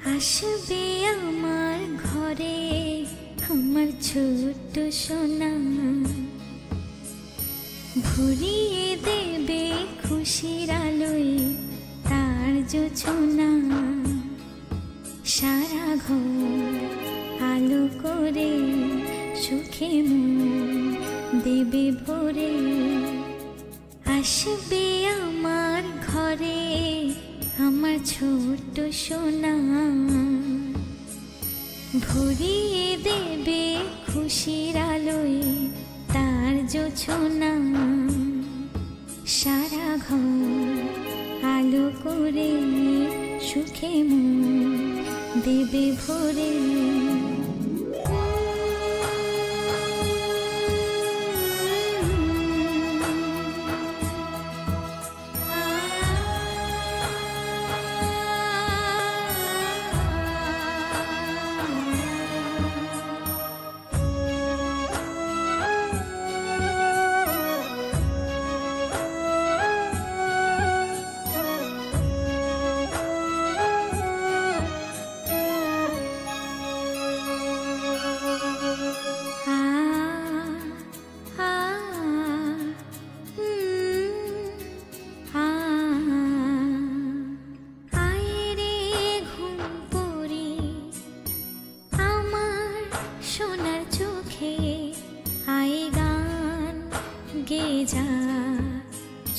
আসবে আমার ঘরে আমার ছোট্ট সোনা, ভরিয়ে দেবে খুশির আলোয় তার জোছনা। সারা ঘর আলো করে সুখে মন দেবে ভরে। আসবে আমার ঘরে আমার ছোট্ট সোনা, ভরিয়ে দেবে খুশির আলোয় তার জোছনা। সারা ঘর আলো করে সুখে মন দেবে ভরে।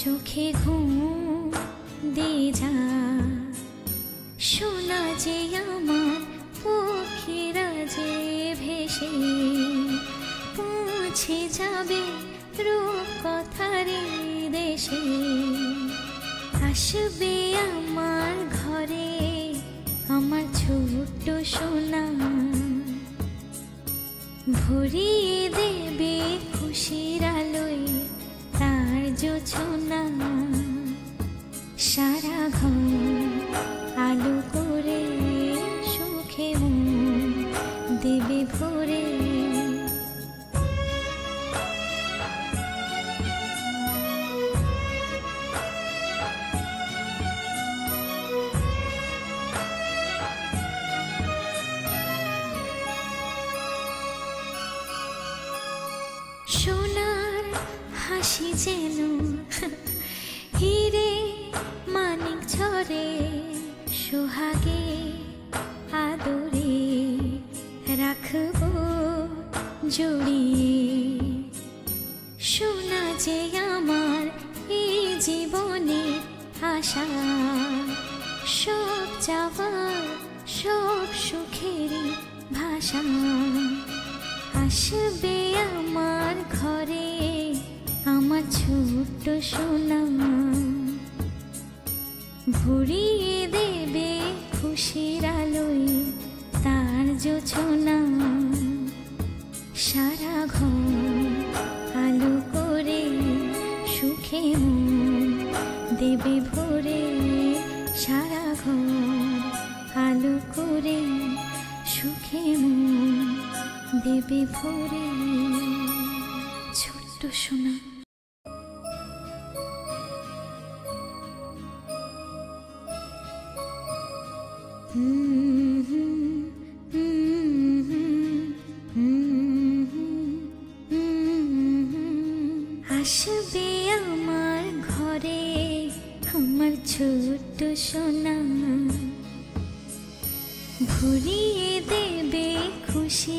চোখে ঘুম দে যা, শোনা যে আমার পক্ষীরা যে ভেসে পৌঁছে যাবে রূপকথারে দেশে। আসবে আমার ঘরে আমার ছোট্ট সোনা, ভরিয়ে দেবে খুশির আলোয় তার জোছনা। সারা ঘর আলো করে সুখে মন দেবে ভরে। সোনার হাসি যেন হিরে মানিক ঝরে, সোহাগে আদরে রাখবো জড়িয়ে। সোনা যে আমার এই জীবনে আশা, সব যাবার সব সুখেরই ভাষা। আসবে আমার ঘরে আমার ছোট্ট সোনা, ভরিয়ে দেবে খুশির আলোয় তার জোছনা। সারা ঘর আলো করে সুখে মন দেবে ভরে। সারা ঘর আলো করে সুখে মন দেবে ভরে। ছোট্ট সোনা। আসবে আমার ঘরে আমার ছোট্ট সোনা, ভরিয়ে দেবে খুশি